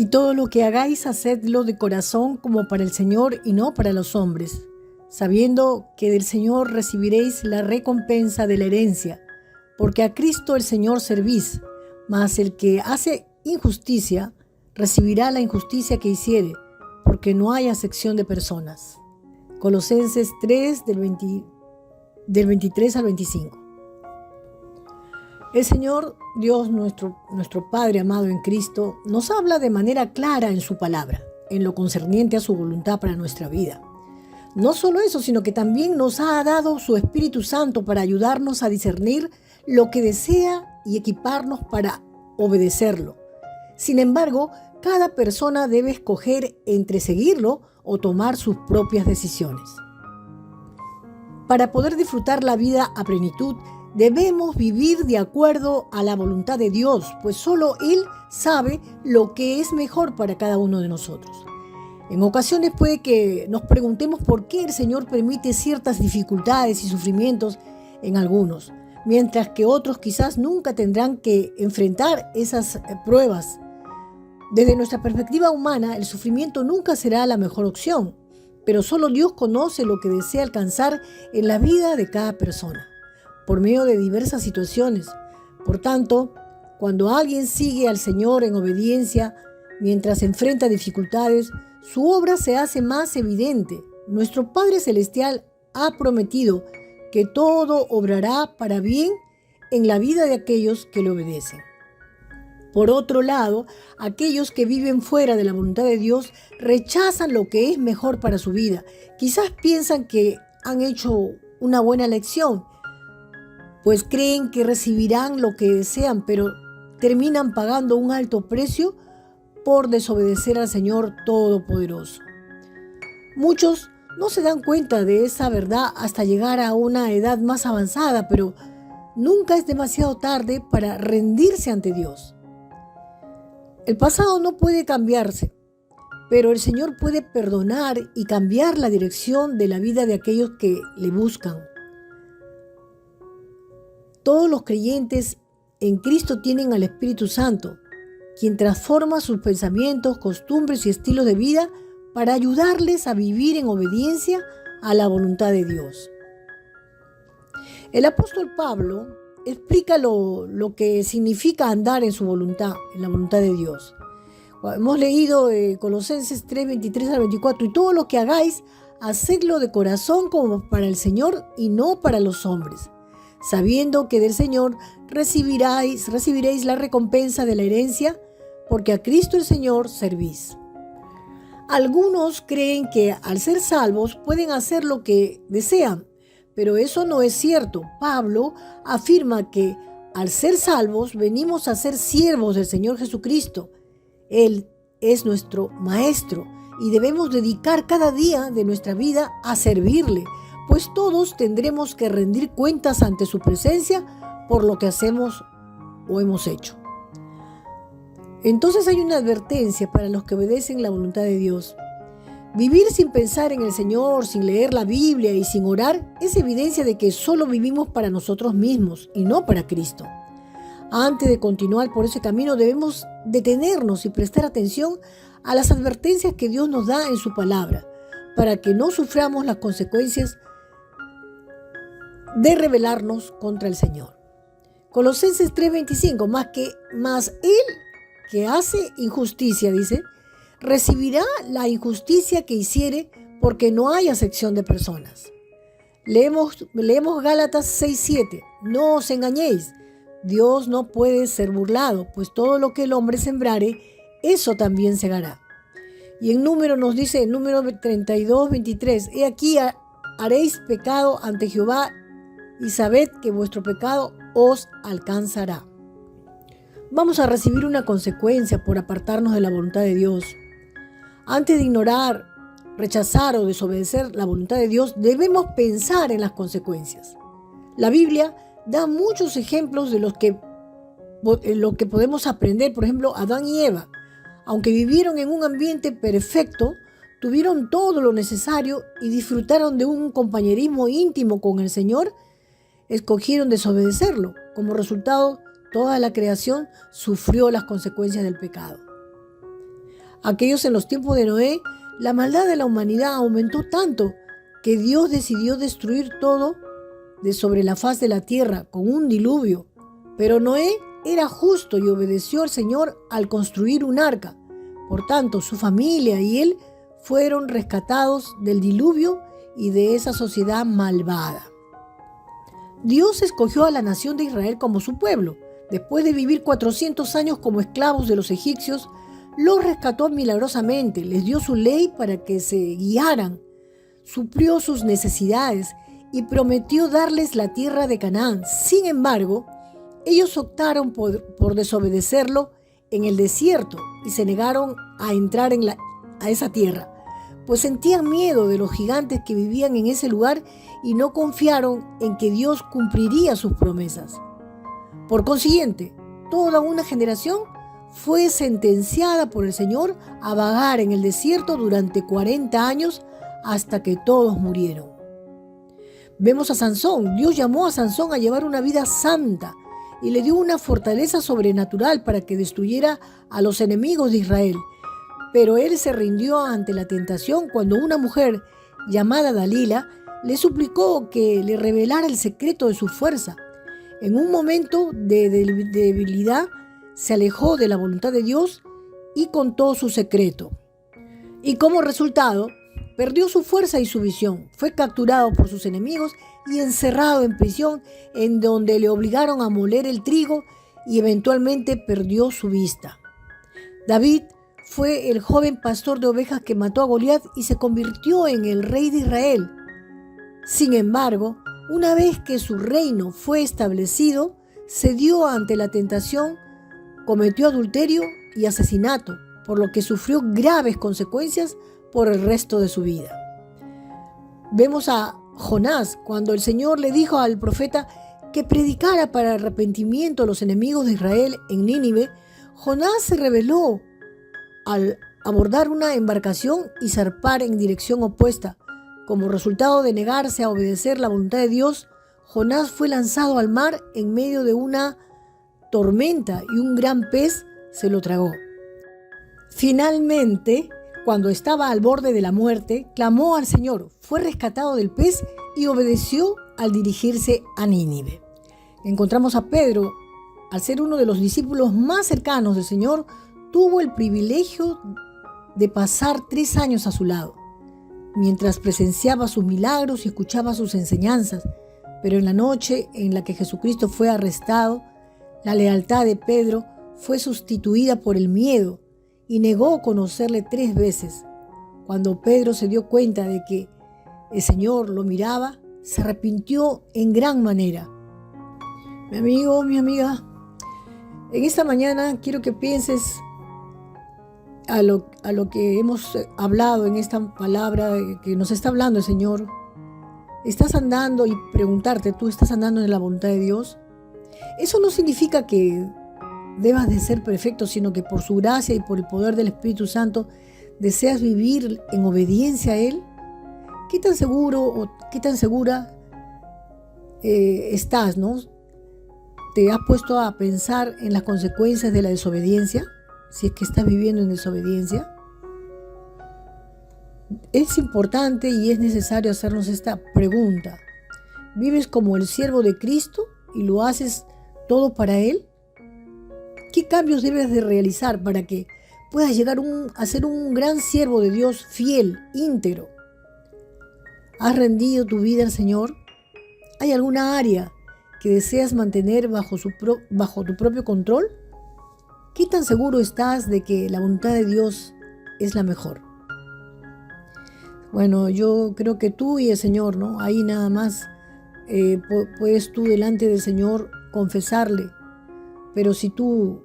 Y todo lo que hagáis, hacedlo de corazón como para el Señor y no para los hombres, sabiendo que del Señor recibiréis la recompensa de la herencia, porque a Cristo el Señor servís, mas el que hace injusticia recibirá la injusticia que hiciere, porque no hay acepción de personas. Colosenses 3, del 23 al 25. El Señor Dios, nuestro Padre amado en Cristo, nos habla de manera clara en su palabra, en lo concerniente a su voluntad para nuestra vida. No solo eso, sino que también nos ha dado su Espíritu Santo para ayudarnos a discernir lo que desea y equiparnos para obedecerlo. Sin embargo, cada persona debe escoger entre seguirlo o tomar sus propias decisiones. Para poder disfrutar la vida a plenitud, debemos vivir de acuerdo a la voluntad de Dios, pues solo Él sabe lo que es mejor para cada uno de nosotros. En ocasiones puede que nos preguntemos por qué el Señor permite ciertas dificultades y sufrimientos en algunos, mientras que otros quizás nunca tendrán que enfrentar esas pruebas. Desde nuestra perspectiva humana, el sufrimiento nunca será la mejor opción, pero solo Dios conoce lo que desea alcanzar en la vida de cada persona, por medio de diversas situaciones. Por tanto, cuando alguien sigue al Señor en obediencia, mientras enfrenta dificultades, su obra se hace más evidente. Nuestro Padre Celestial ha prometido que todo obrará para bien en la vida de aquellos que le obedecen. Por otro lado, aquellos que viven fuera de la voluntad de Dios rechazan lo que es mejor para su vida. Quizás piensan que han hecho una buena elección, pues creen que recibirán lo que desean, pero terminan pagando un alto precio por desobedecer al Señor Todopoderoso. Muchos no se dan cuenta de esa verdad hasta llegar a una edad más avanzada, pero nunca es demasiado tarde para rendirse ante Dios. El pasado no puede cambiarse, pero el Señor puede perdonar y cambiar la dirección de la vida de aquellos que le buscan. Todos los creyentes en Cristo tienen al Espíritu Santo, quien transforma sus pensamientos, costumbres y estilos de vida para ayudarles a vivir en obediencia a la voluntad de Dios. El apóstol Pablo explica lo que significa andar en su voluntad, en la voluntad de Dios. Hemos leído Colosenses 3, 23 al 24, y todo lo que hagáis, hacedlo de corazón como para el Señor y no para los hombres, sabiendo que del Señor recibiréis la recompensa de la herencia, porque a Cristo el Señor servís. Algunos creen que al ser salvos pueden hacer lo que desean, pero eso no es cierto. Pablo afirma que al ser salvos venimos a ser siervos del Señor Jesucristo. Él es nuestro Maestro y debemos dedicar cada día de nuestra vida a servirle, pues todos tendremos que rendir cuentas ante su presencia por lo que hacemos o hemos hecho. Entonces hay una advertencia para los que obedecen la voluntad de Dios. Vivir sin pensar en el Señor, sin leer la Biblia y sin orar es evidencia de que solo vivimos para nosotros mismos y no para Cristo. Antes de continuar por ese camino debemos detenernos y prestar atención a las advertencias que Dios nos da en su palabra, para que no suframos las consecuencias de rebelarnos contra el Señor. Colosenses 3:25, más Él que hace injusticia, dice, recibirá la injusticia que hiciere, porque no hay acepción de personas. Leemos Gálatas 6:7, no os engañéis, Dios no puede ser burlado, pues todo lo que el hombre sembrare, eso también segará. Y en Número nos dice, en Número 32:23, he aquí haréis pecado ante Jehová y sabed que vuestro pecado os alcanzará. Vamos a recibir una consecuencia por apartarnos de la voluntad de Dios. Antes de ignorar, rechazar o desobedecer la voluntad de Dios, debemos pensar en las consecuencias. La Biblia da muchos ejemplos de lo que podemos aprender. Por ejemplo, Adán y Eva, aunque vivieron en un ambiente perfecto, tuvieron todo lo necesario y disfrutaron de un compañerismo íntimo con el Señor, escogieron desobedecerlo. Como resultado, toda la creación sufrió las consecuencias del pecado. Aquellos en los tiempos de Noé, la maldad de la humanidad aumentó tanto que Dios decidió destruir todo de sobre la faz de la tierra con un diluvio. Pero Noé era justo y obedeció al Señor al construir un arca. Por tanto, su familia y él fueron rescatados del diluvio y de esa sociedad malvada. Dios escogió a la nación de Israel como su pueblo. Después de vivir 400 años como esclavos de los egipcios, los rescató milagrosamente, les dio su ley para que se guiaran, suplió sus necesidades y prometió darles la tierra de Canaán. Sin embargo, ellos optaron por desobedecerlo en el desierto y se negaron a entrar a esa tierra, pues sentían miedo de los gigantes que vivían en ese lugar y no confiaron en que Dios cumpliría sus promesas. Por consiguiente, toda una generación fue sentenciada por el Señor a vagar en el desierto durante 40 años hasta que todos murieron. Vemos a Sansón. Dios llamó a Sansón a llevar una vida santa y le dio una fortaleza sobrenatural para que destruyera a los enemigos de Israel. Pero él se rindió ante la tentación cuando una mujer llamada Dalila le suplicó que le revelara el secreto de su fuerza. En un momento de debilidad, se alejó de la voluntad de Dios y contó su secreto. Y como resultado, perdió su fuerza y su visión. Fue capturado por sus enemigos y encerrado en prisión, en donde le obligaron a moler el trigo y eventualmente perdió su vista. David fue el joven pastor de ovejas que mató a Goliat y se convirtió en el rey de Israel. Sin embargo, una vez que su reino fue establecido, cedió ante la tentación, cometió adulterio y asesinato, por lo que sufrió graves consecuencias por el resto de su vida. Vemos a Jonás cuando el Señor le dijo al profeta que predicara para arrepentimiento a los enemigos de Israel en Nínive. Jonás se rebeló al abordar una embarcación y zarpar en dirección opuesta. Como resultado de negarse a obedecer la voluntad de Dios, Jonás fue lanzado al mar en medio de una tormenta y un gran pez se lo tragó. Finalmente, cuando estaba al borde de la muerte, clamó al Señor, fue rescatado del pez y obedeció al dirigirse a Nínive. Encontramos a Pedro, al ser uno de los discípulos más cercanos del Señor, tuvo el privilegio de pasar 3 años a su lado, mientras presenciaba sus milagros y escuchaba sus enseñanzas. Pero en la noche en la que Jesucristo fue arrestado, la lealtad de Pedro fue sustituida por el miedo y negó conocerle 3 veces. Cuando Pedro se dio cuenta de que el Señor lo miraba, se arrepintió en gran manera. Mi amigo, mi amiga, en esta mañana quiero que pienses a lo que hemos hablado en esta palabra que nos está hablando el Señor. ¿Estás andando? Y preguntarte, ¿tú estás andando en la voluntad de Dios? Eso no significa que debas de ser perfecto, sino que por su gracia y por el poder del Espíritu Santo deseas vivir en obediencia a Él. ¿Qué tan seguro o qué tan segura estás, no? ¿Te has puesto a pensar en las consecuencias de la desobediencia? Si es que estás viviendo en desobediencia. Es importante y es necesario hacernos esta pregunta. ¿Vives como el siervo de Cristo y lo haces todo para Él? ¿Qué cambios debes de realizar para que puedas llegar a ser un gran siervo de Dios, fiel, íntegro? ¿Has rendido tu vida al Señor? ¿Hay alguna área que deseas mantener bajo tu propio control? ¿Qué tan seguro estás de que la voluntad de Dios es la mejor? Bueno, yo creo que tú y el Señor, ¿no? Ahí nada más puedes tú delante del Señor confesarle. Pero si tú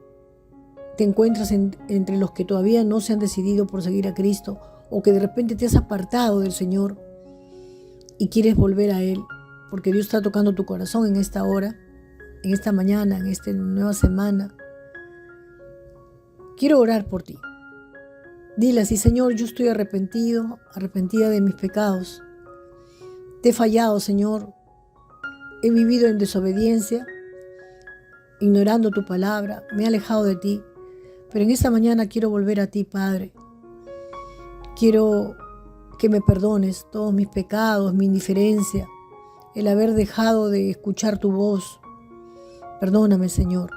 te encuentras entre los que todavía no se han decidido por seguir a Cristo, o que de repente te has apartado del Señor y quieres volver a Él, porque Dios está tocando tu corazón en esta hora, en esta mañana, en esta nueva semana, quiero orar por ti. Dile así: Señor, yo estoy arrepentida de mis pecados. Te he fallado, Señor. He vivido en desobediencia, ignorando tu palabra. Me he alejado de ti. Pero en esta mañana quiero volver a ti, Padre. Quiero que me perdones todos mis pecados, mi indiferencia, el haber dejado de escuchar tu voz. Perdóname, Señor.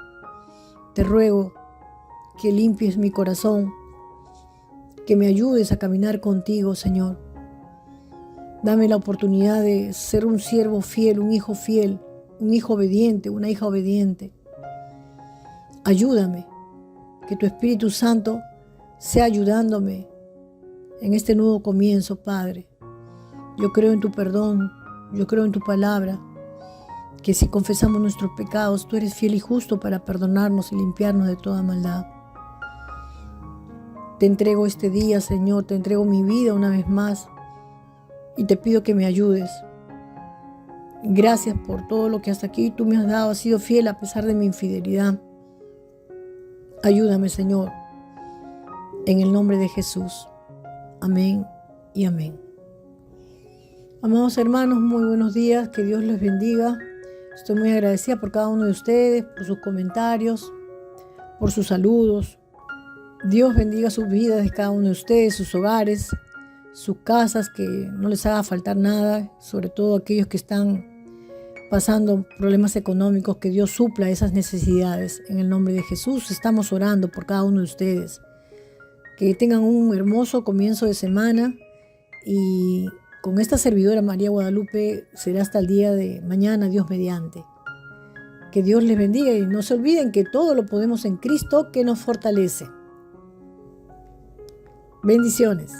Te ruego que limpies mi corazón, que me ayudes a caminar contigo, Señor. Dame la oportunidad de ser un siervo fiel, un hijo obediente, una hija obediente. Ayúdame, que tu Espíritu Santo sea ayudándome en este nuevo comienzo, Padre. Yo creo en tu perdón, yo creo en tu palabra, que si confesamos nuestros pecados, tú eres fiel y justo para perdonarnos y limpiarnos de toda maldad. Te entrego este día, Señor, te entrego mi vida una vez más y te pido que me ayudes. Gracias por todo lo que hasta aquí tú me has dado, has sido fiel a pesar de mi infidelidad. Ayúdame, Señor, en el nombre de Jesús. Amén y amén. Amados hermanos, muy buenos días, que Dios les bendiga. Estoy muy agradecida por cada uno de ustedes, por sus comentarios, por sus saludos. Dios bendiga sus vidas de cada uno de ustedes, sus hogares, sus casas, que no les haga faltar nada, sobre todo aquellos que están pasando problemas económicos, que Dios supla esas necesidades. En el nombre de Jesús estamos orando por cada uno de ustedes. Que tengan un hermoso comienzo de semana y con esta servidora María Guadalupe será hasta el día de mañana, Dios mediante. Que Dios les bendiga y no se olviden que todo lo podemos en Cristo que nos fortalece. Bendiciones.